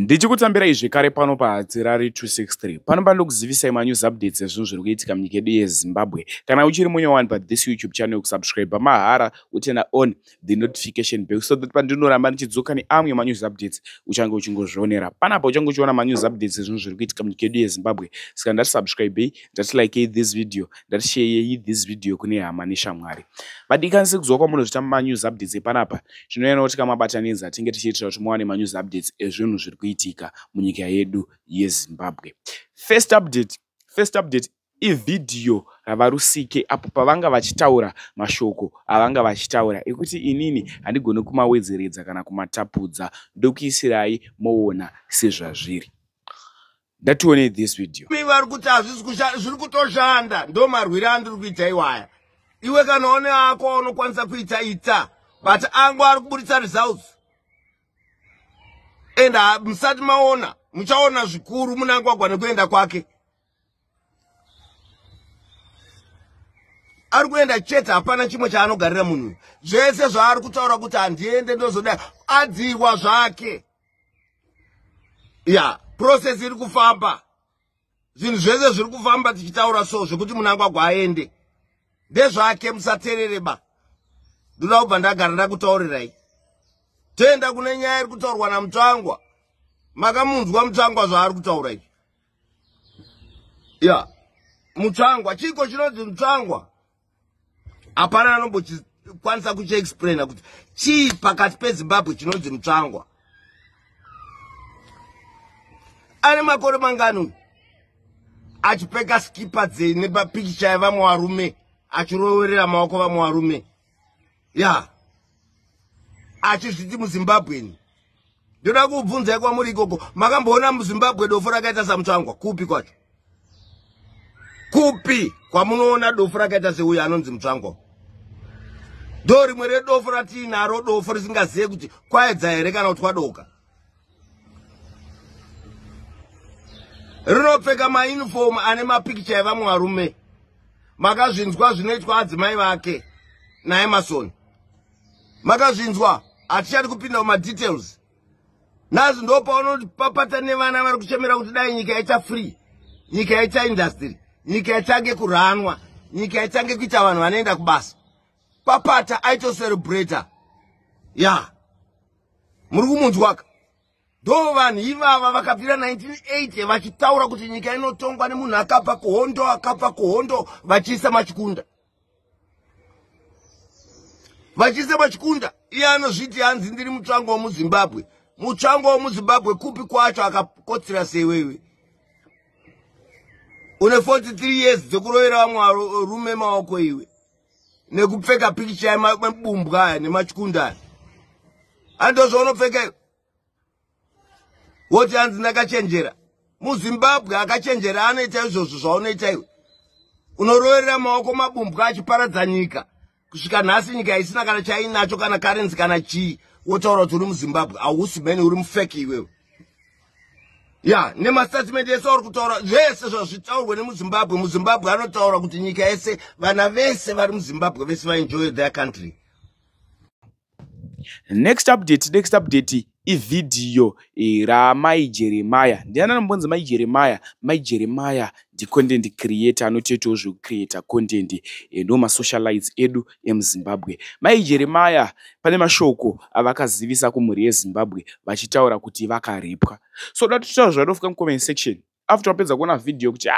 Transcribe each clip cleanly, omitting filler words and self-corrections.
Ndichikutambira zvekare pano paHatsirari 263 panombanda kuzivisai manews updates ezvinhu zviri kuitika munyika yedu yeZimbabwe. Kana uchiri munyowani pa this YouTube channel, kusubscribe mahara utena on the notification bell so that pandinoramba ndichidzoka neamwe manews updates uchange uchingozvionera. Panapa uchange uchiona manews updates ezvinhu zviri kuitika munyika yedu yeZimbabwe. Saka ndati subscribe, ndati like this video, ndati share this video kune hama neshamwari. Vadikanise kuzoka kwamunozvita manews updates epanapa. Zvinoyana kuti kamabatanidza tinge tichiitira kuti muwane manews updates ezvinhu zviri kuitika munyika yedu yeZimbabwe. First update ividhiyo ravarusike apo pavanga vachitaura mashoko avanga vachitaura ekuti inini handigoni kumawedzeredza kana kumatapudza ndokuisirai moona sezvazviri. Ndatione this video. Vari kuti zviri kutoshanda ndo marwiri andiri kuita iwaya. Iwe kana one ako unokwanisa kuita ita but angu ari kuburitsa results. Enda msati maona muchaona zvikuru munangu agwane kuenda kwake. Ari kuenda chete hapana chimwe chaanogarira munhu. Zvese zvaari kutaura kuti handiende ndozoda adzirwa zvake. Ya, process iri kufamba. Zvinhu zvese zviri kufamba tichitaura so zvekuti munangu agwaende. Ndezvake musaterereba. Ndoda kubva ndagara ndakutaurirai. Tenda kune nyaya iri kutaurwa naMutsvangwa. Makamunzwa Mutsvangwa zvaari kutaura izvi. Ya, Mutsvangwa chiko chinonzi Mutsvangwa. Hapana anombokwanisa kuchiexplaina kuti chii pakati peZimbabwe chinonzi Mutsvangwa. Ane makore mangano achipfeka skipa dzine mapikicha evamwe varume achiroverera maoko vamwe varume. Ya, achizviti muZimbabweni. Ndoda kubvunzai kwamuri ikoko, makamboona muZimbabwe dofu rakaita saMutsvangwa? Kupi kwacho? Kupi kwamunoona dofu rakaita seuyo anonzi Mutsvangwa? Ndo rimwe redofu ratinaro, dofu risingazive kuti kwaedza here kana kuti kwadoka. Rinopfeka mauniform ane mapikicha evamwe varume. Makazvinzwa zvinoitwa adzimai vake naEmmerson. Makazvinzwa, hatichadi kupinda mumadetails. Nazi ndo pauno papata nevana vari kuchemera kuti dai nyika yaita free, nyika yaita industry, nyika yaitange kuranwa, nyika yaitange kuita vanhu vanoenda kubasa. Papata aito celebrator. Ya, muri kumunzwaka. Ndo vanhu ivava vakabvira 1980 vachitaura kuti nyika inotongwa nemunhu akabva kuhondo vachiisa machikunda. Vachiisa machikunda, iye anozviti hanzi ndiri Mutsvangwa womuZimbabwe. Mutsvangwa womuZimbabwe kupi kwacho akakotsera sewewe? Une 43 years dzekurovera vamwe varume maoko iwe. Nekupfeka pikicha yemabumbwa aya nemachikunda. Andozvo unopfeka iwe. Woti hanzi ndakachenjera. MuZimbabwe akachenjera anoita izvozvo zvaunoita iwe. Unoroverera maoko mabumbwa achiparadza nyika. Kusvika nhasi nyika isina kana chainacho kana currency kana chii. Wotaura kuti uri muZimbabwe, hausi mene uri mufeki iwewe. Ya, nemastatement ese uri kutaura zvese zvazvitaurwe nemuZimbabwe. MuZimbabwe anotaura kuti nyika yese vana vese vari muZimbabwe vese vaenjoy their country. Next update ividhiyo raMai Jeremiah. Ndiani anombonzi Mai Jeremiah? Mai Jeremiah ndi content creator anotoitawo zvekucreata content ndo masocialites edu emuZimbabwe. Mai Jeremiah pane mashoko avakazivisa kumhuri yeZimbabwe vachitaura kuti vakarepwa. So datutaura zvadofuka mucomment section after wapedza kuona video kuti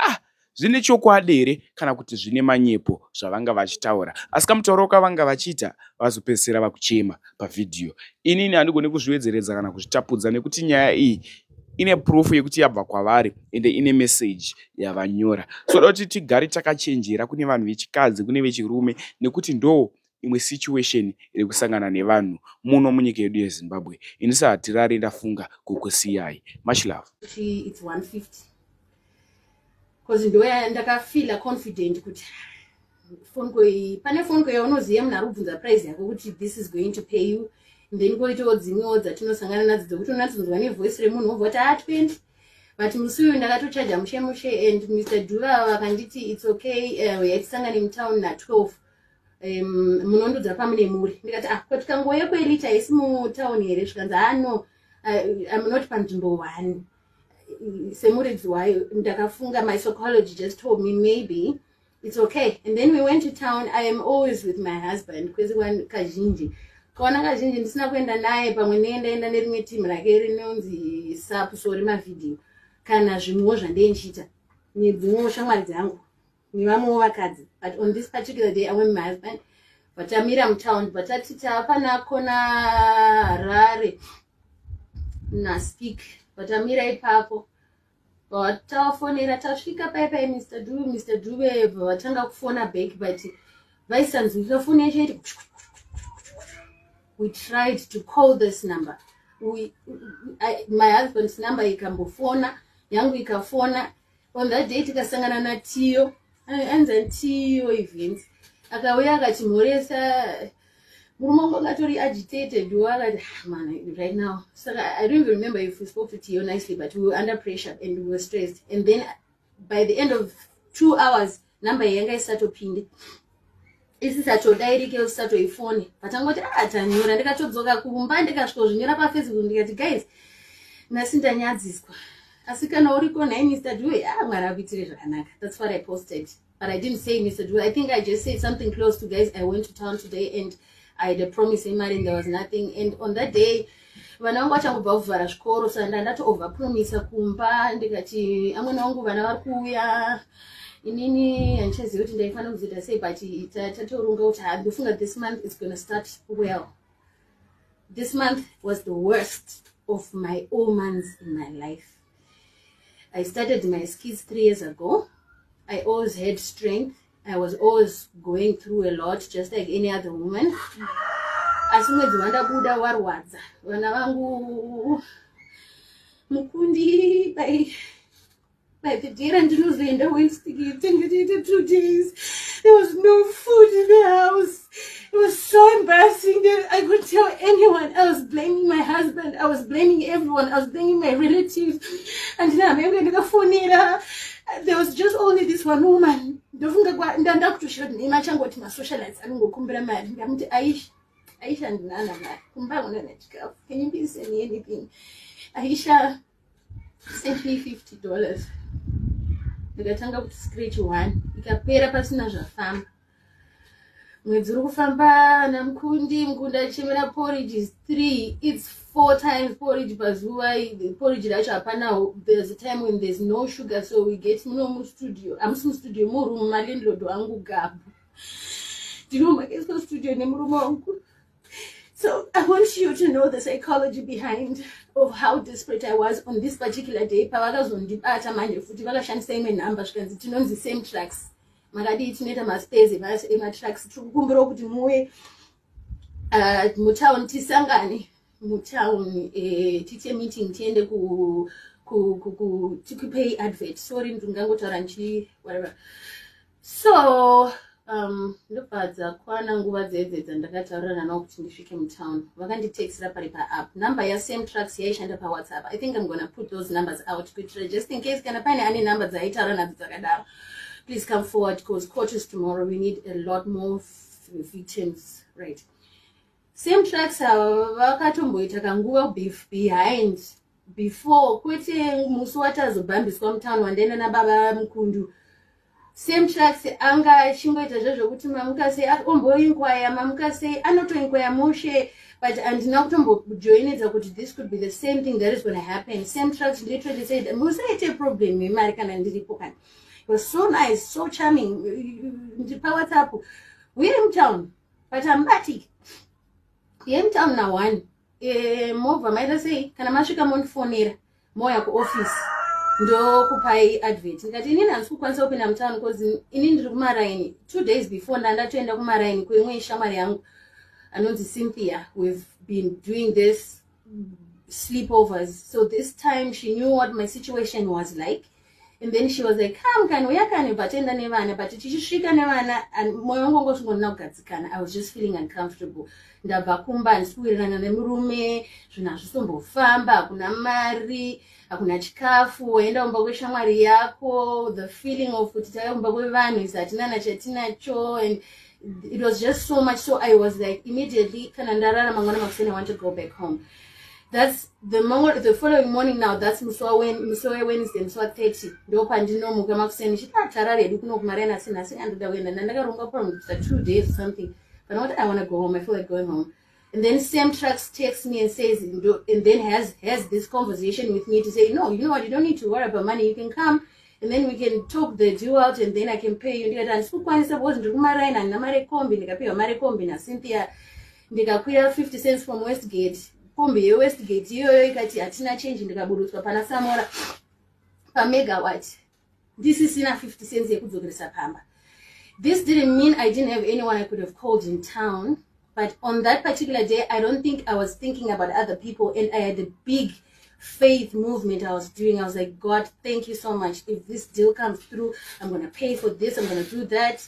zvine chokwadi here kana kuti zvine manyepo zvavanga vachitaura. Asi kamutauro kavanga vachiita vazopedzisira vakuchema pavidhiyo. Inini handigoni kuzviwedzeredza kana kuzvitapudza nekuti nyaya iyi ine proof yekuti yabva kwavari ende ine message yavanyora. So kuti tigare takachenjera kune vanhu vechikadzi kune vechirume nekuti ndo imwe situation iri kusangana nevanhu muno munyika yedu yeZimbabwe. Inisi Hatirari ndafunga kukusiyai. Much love. It's 150. Because ndoya ndakafeel confident kuti pane phone call yaunoziya munhu ari kubvunza price yako kuti this is going to pay you, and then koitawo dzimwewo dzatinosangana nadzo dzokuti unatinzwa nevoice remunhu wobva kuti 20 but musi uyu ndakatochaja mushe and Mr. Duva vakanditi it's okay, yatisangane mutown na12 munondudza pamune muri. Ndikati kwetikangoya kwelita isi mutown here zvikanzi no I'm not panzvimbo 1 semuridzi wayo ndakafunga. My psychology just told me maybe it's okay. And then we went to town. I am always with my husband kwese kazhinji kaona kazhinji ndisina kuenda naye pamwe neendaenda nerimwe team rake rinonzi SAP sori mavideo kana zvimwewo zvandeinchiita nedzimwewo shamwari dzangu nevamwewo vakadzi. But on this particular day I went with my husband. Vatamira mutown vatatita pana kona Harare naSpeak vatamira ipapo vatafonera tasvika paipai Mr. Dube vatanga kufona back but vaisanzwika foni yacho iti. We tried to call this number. My husband's number ikambofona yangu ikafona. On that day tikasangana na Tiyo anza Tiyo events akauya akatimhoresa murume wangu akatori agitated wakati man right now. So I don't even remember if we spoke to Tiyo nicely, but we were under pressure and we were stressed. And then by the end of 2 hours number yanga isatopinde isisatodairike usatoifone patangoti atanyora ndikatodzoka kumba ndikasvikozvinyora paFacebook ndikati guys nhasi ndanyadziswa asi kana uriko naye Mr. Due mwari akuitire zvakanaka. That's what I posted. But I didn't say Mr. Due. I think I just said something close to guys I went to town today and I had a promise in mind and there was nothing. And on that day vana vangu vachangobva kuvhara zvikoro saka ndato overpromisa kumba ndikati amweni vangu vana vari kuuya inini handichazivi kuti ndaifanira kuzoita sei but tatorunga kuti ndofunga this month is going to start well. This month was the worst of my all months in my life. I started my skis 3 years ago. I always had strength. I was always going through a lot just like any other woman. Asi mwedzi wandabuda warwadza vana vangu mukundi by the day randinozoenda Wednesday 2 days there was no food in the house. It was so embarrassing that I couldn't tell anyone. I was blaming my husband. I was blaming everyone. I was blaming my relatives. And there was just only this one woman. Ndanda kutoshira kuti nemachangoti masocialites anongokumbira mari ndamuti Aisha ndinana mari kumba unana chikafu. Can you please send me anything? Aisha sent me $50. Ndikatanga kuti scratch 1 ikapera pasina zvafamba. Mwedzi uri kufamba namukundi achimira porridge is 3. It's 4 times porridge pazuva. The porridge racho hapana. There's a time when there's no sugar, so we get no studio. I'm in studio murume malindlord wangu gabu. Ndinomakeso studio nemurume wangu. So I want you to know the psychology behind of how desperate I was on this particular day. Pavakazondibata manje futi vakashandisa imwe nhamba zvikanzi tinonzi same tracks. Makadi tinoita maspezi ematracks tikukumbira kuti muwe mutown tisangane mutown tiite meeting tiende tikupei advert. Sorry ndingangotaura whatever. So ndobva kwana nguva dzedze dzandakataurira navo kuti ndisvike mutown. Vakanditeksera pari paapp. Number yasame tracks yaishanda paWhatsApp. I think I'm gonna put those numbers out kuitira just in case kana pane ane number dzaitaura nadzo dzakadaro. Please come forward because court is tomorrow. We need a lot more victims, right? Same tracks vakatomboita kanguva behind before kwete musi watazobhambiswa mutown wandaenda nababa mukundu. Same tracks anga achingoita zvezvokuti mamukase omboinkwaya mamukase anotoinkwaya mushe but andina kutombojoinedza kuti this could be the same thing that is going to happen. Same tracks literally said musaite problem yemari kana ndiripo kana. It was so nice, so charming. WhatsApp. We're in town, but I'm batik. We're in town now one. Mova might say, can I mashuka monfonera? Moya ku office. Ndo kupai advert. Ngati inini ansukwanisa open am town because inini kumaraini 2 days before ndandatoenda kumaraini kuimwe shamari yangu anonzi Cynthia. We've been doing this sleepovers. So this time she knew what my situation was like. And then she was like, come can we akane batenda nevana but tichisvika nevana and moyo wangu ngosingona kugadzikana. I was just feeling uncomfortable. Ndabva kumba ndisuwirirana nemurume zvinhu hazvisombofamba hakuna mari hakuna chikafu waenda kumba kweshamwari yako the feeling of kuti tauya kumba kwevanhu isi hatina chatinacho and it was just so much. So I was like immediately kana ndarara mangwana makuseni I want to go back home. That's the following morning now. That's Musowe Wednesday, Musowe 30. Ndopa ndinomuka makuseni chitara redu kuno kumarena sina sinda wenda ndakaronga from 2 days or something. But not I want to go home. I feel like going home. And then Sam Trucks texts me and says, and then has this conversation with me to say, no, you know what, you don't need to worry about money. You can come and then we can talk the deal out and then I can pay you. And ndikakwanisa because ndikumaraina na mare kombi ndikapiwa mare kombi na Cynthia ndikakwira 50 cents from Westgate. Kombi ye Westgate iyoyo ikati hatina change ndikaburutswa pana Samora pa megawatt. This is ina 50 cents yekudzokeresa pamba. This didn't mean I didn't have anyone I could have called in town. But on that particular day, I don't think I was thinking about other people. And I had a big faith movement I was doing. I was like, God, thank you so much. If this deal comes through, I'm going to pay for this. I'm going to do that.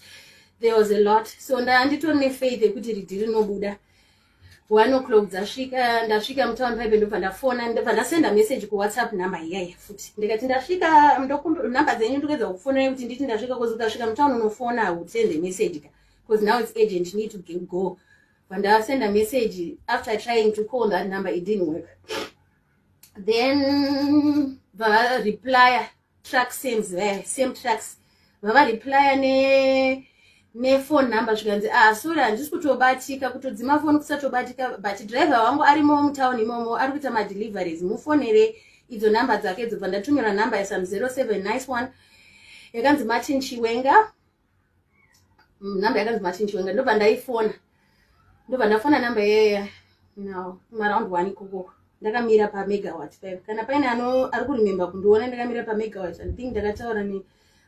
There was a lot. So ndanditone faith ekuti ridiri no Buddha. 1 o'clock ndasvika mtown pipe ndobva ndafona ndobva ndasenda message ku WhatsApp number iyaya futi ndikati ndasvika number dzenyu ndikeza kufona kuti nditi ndasvika kozi ukasvika mtown unofona I would send a message because now it's urgent, you need to go. When I send a message after trying to call that number, it didn't work. Then the reply track same tracks. The reply ne phone number zvikanzi sorry handisi kutobatika kutodzima phone kusatobatika but driver wangu arimo mutown imomo ari kuita ma deliveries mufonere idzo number dzake dzo vandatumira number yasam 07 nice one yakanzi Martin Chiwenga number yakanzi Martin Chiwenga ndobva ndaifona ndobva ndafona number yeya no around 1 ikoko ndakamira pa megawatt 5 kana paine ari kurimemba kundiona ndakamira pa megawatt I think ndakataura ni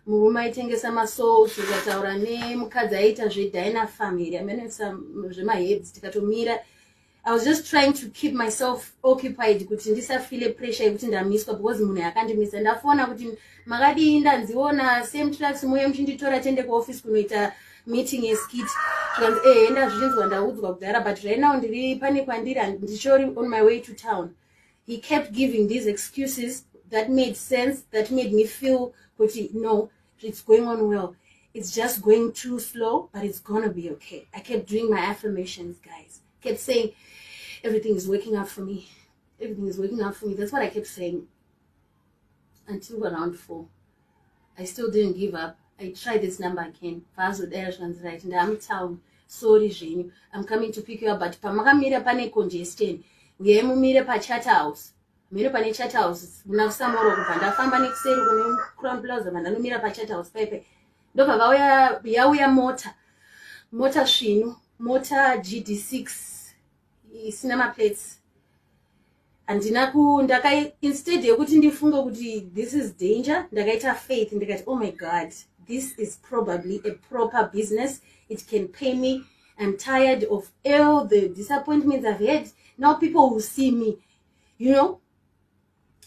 murume aitengesa masouls ndikataura nemukadzi aita zvedina family amenesa zvemaheads tikatomira I was just trying to keep myself occupied kuti ndisafile pressure yekuti ndamiswa because munhu yakandimisa ndafona kuti makadii ndanziona same tracks moyo muchinditora tende kuoffice kunoita meeting yeskit zvikanzi enda zvichinzwa ndaudzwa kudhara but right now ndiri pane kwandiri ndichori on my way to town. He kept giving these excuses that made sense, that made me feel kuti no, it's going on well, it's just going too slow but it's gonna be okay. I kept doing my affirmations, guys. Kept saying everything is working out for me, everything is working out for me. That's what I kept saying until around 4. I still didn't give up. I tried this number again. Vazo Dershans right and I'm town. Sorry, Jane. I'm coming to pick you up, but pamakamira pane congestion. We mumire pa chat house. Mire pane chat house. Muna samoro kupanda famba nekuseri kune Crown Plaza mandanomira pa chat house pepe. Ndobva vauya mota svinu, mota GD6 isina maplates. Instead yekuti ndifunge kuti this is danger, ndakaita faith ndikati oh my God, this is probably a proper business. It can pay me. I'm tired of all the disappointments I've had. Now people will see me, you know.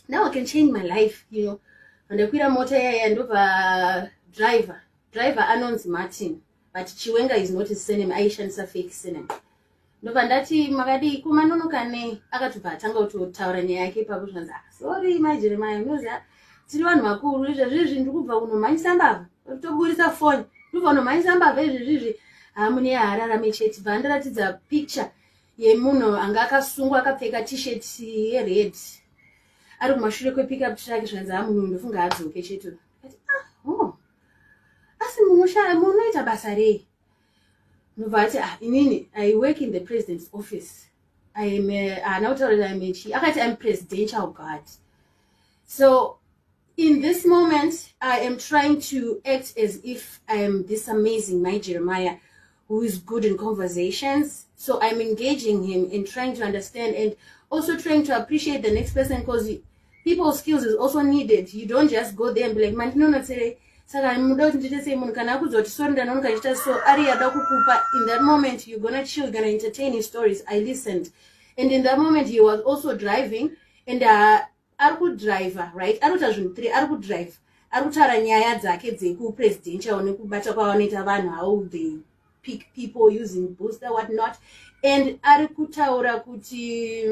Now I can change my life, you know. And I quit a motor and over driver anons Martin, but Chiwenga is not his surname. Aisha is a fake surname. Ndovandati makadi kumanono kane akatubva kutotaura nyaya yake pakuti sorry my Jeremiah muza tiri vanhu vakuru izvezvi ndikubva kunomhanyisa mbavha toburisa phone ndikubva kunomhanyisa mbavha izvezvi mune hararame chete bva ndaratidza picture yemunhu anga akasungwa akapfeka t-shirt yered ari kumashure kwepickup truck zvikanzi munhu ndofunga adzoke chete asi munoita basa rei. Novati inini I work in the president's office. I am I'm presidential guard. So in this moment I am trying to act as if I am this amazing my Jeremiah who is good in conversations. So I'm engaging him in trying to understand and also trying to appreciate the next person because people's skills is also needed. You don't just go there and be like man no say saka muda kuti nditese munhu kana akuzoti sorry ndanonoka chita so ari yada kukupa. In that moment you're gonna chill, you're gonna entertain his stories. I listened, and in that moment he was also driving and ari kudriver right arikuita zvinhu 3 ari kudrive ari kutaura nyaya dzake dzekupresidential nekubata kwavanoita vanhu how they pick people using booster what not, and ari kutaura kuti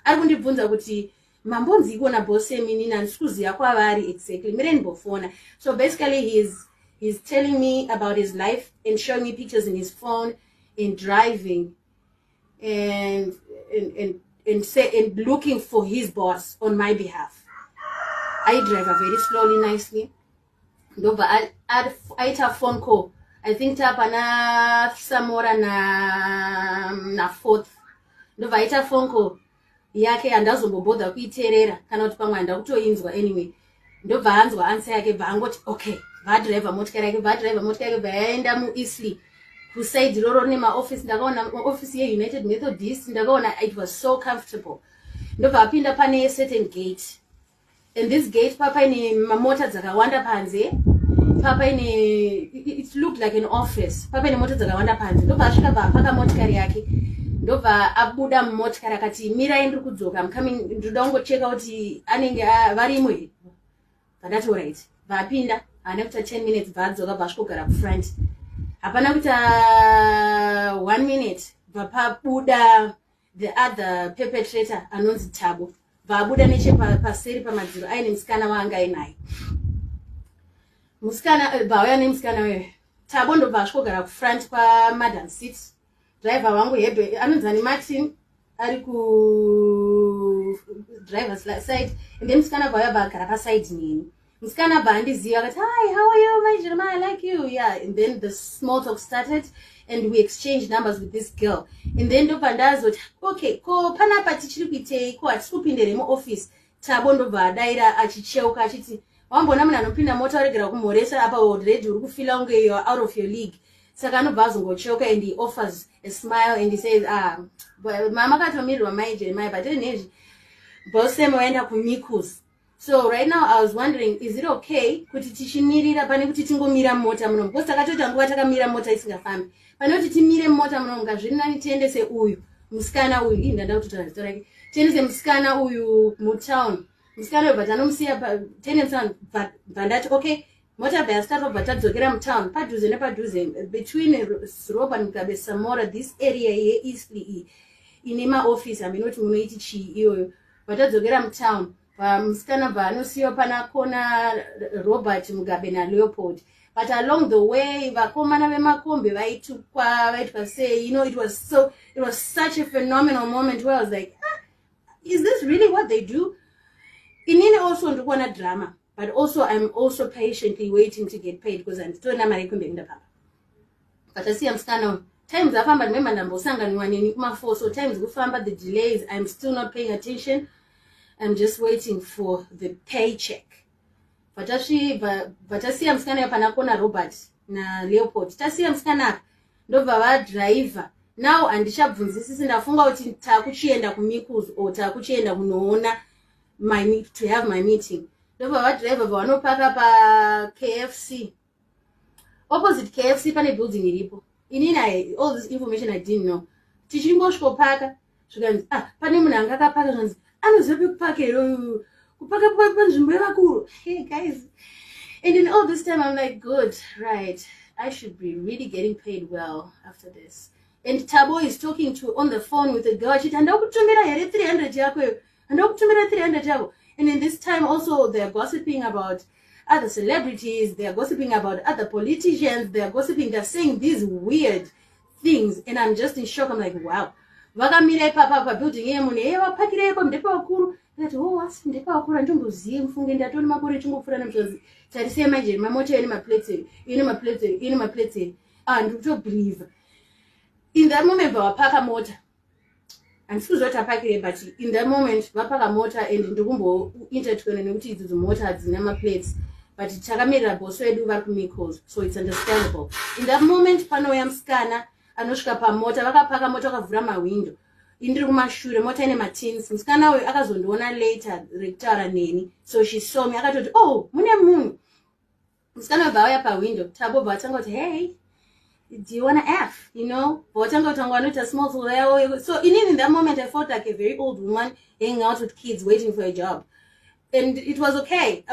ari kundibvunza kuti mambonzi ikona bose mini nansikuziya kwavari exactly mireni bofona. So basically he's telling me about his life and showing me pictures in his phone and driving and and looking for his boss on my behalf. I drive very slowly, nicely. Ndobva aita phone call. I think tapana Samora na 4th. Ndobva aita phone call yake andazombobodha kuiterera kana kuti pamwe ndakutoinzwa anyway. Ndobva anzwa answer yake bangoti okay, vadriver motikari yake vaenda muEastleigh. Kuside roro nema office ndakaona office ye United Methodist ndakaona it was so comfortable. Ndobva apinda pane certain gate. And this gate papa ine mamota dzakawanda panze. Papa ine it looked like an office. Papa ine mota dzakawanda panze. Ndobva asvika bapaka motikari yake. Ndobva abuda motikari akati mirai ndiri kudzoka. I'm coming, ndoda kungocheka kuti anenge varimo here. Vakati alright. Vapinda ane kuita 10 minutes vadzoka vasvika kufront. Hapana kuita 1 minute vapabuda the other perpetrator anonzi Tabo. Vabuda neche paseri pamadziro aine musikana wanga inaye. Musikana vauya nemusikana wewe. Tabo ndobva asvika kufront pamadam seat. Driver wangu hebe anonzi Martin ari ku driver's side, and then musikana vauya vagara paside nini. Musikana bandiziva akati, hi, how are you, my Jeremiah, I like you. Yeah, and then the small talk started and we exchanged numbers with this girl. And then ndobva ndazoti, okay, ko panapa tichiri kuitei, ko hatisi kupindire muoffice. Tabo ndobva adaira achicheuka achiti, wambona munhu anopinda mota waregera kumhoresa apa already uri kufila unge you are out of your league. Saka anobva azongocheuka and he offers a smile and he says, mama akatomirwa mai Jeremiah, but then boss same waenda kuMikus. So right now I was wondering, is it okay kuti tichimirira pane kuti tingomira mota muno? Because takatoita nguva takamira mota isingafambi. Pane kuti timire mota muno ngazviri nani tiendese uyu musikana uyu, ndanda kutotara zita rake. Tiendese musikana uyu mutown. Musikana uyu but anomusiya tendency bandati okay, mota baya start but tadzokera mutown padhuze nepadhuze between Roba Mugabe Samora, this area ye Eastleigh ine ma office aminoti munoiti chi iyoyo but tadzokera mutown. Musikana vanosiyo pana kona Robert Mugabe na Leopold, but along the way vakomana vemakombe vaitwa say, you know, it was such a phenomenal moment where I was like, is this really what they do? Inini also ndikuona drama, but also I'm also patiently waiting to get paid because I'm still na mari kumbe ndapapa. But I see musikana times afamba ndimemba ndambosanganiwa nini kuma4, so times kufamba the delays, I'm still not paying attention. I'm just waiting for the paycheck. But tasiya musikana yapana kona Robert na Leopold. Tasiya musikana ndobva vadriver. Now andichabvunzisisi ndafunga kuti takuchienda kuMikus or takuchienda kunoona to have my meeting. Ndobva vadriver vanopaka pa KFC. Opposite KFC pane building iripo. Inini all this information I didn't know. Tichingosvika zvikanzi pane munhu anga akapaka zvanzi anoziva kupaka panzvimbo yevakuru. Hey guys, and in all this time I'm like, good, right, I should be really getting paid well after this. And Tabo is talking on the phone with a girl. Achiti andakutumira here 300 yako, andakutumira 300 yako. And in this time also they're gossiping about other celebrities, they're gossiping about other politicians, they're gossiping, they're saying these weird things, and I'm just in shock. I'm like, wow. Vakamira papa building yemune vapakira yako ndepa wakuru. Ndati asi ndepa wakuru andimboziye mfunge ndatoni makore chingofura namzvazi. Tarise manje mamota ine maplate. Ndikuto believe. In that moment vapaka mota. Andikuzoti apakire, but in that moment vapaka mota and ndikumbo intertwine nekuti idzi mota hadzina maplates. But takamirira boss wedu vari kuMikus, so it's understandable. In that moment panouya musikana anosvika pamota, vakapaka mota vakavhura mawindo. Indiri kumashure mota ine matins. Musikana uyu akazondiona later rekutaura neni, so she saw me akatoti, oh, mune munhu. Musikana uyu vauya pawindo. Tabo vatanga kuti, hey, do you want to F, you know? Vatanga kuti anoita small talk. So in that moment I felt like a very old woman hanging out with kids waiting for a job. And it was okay.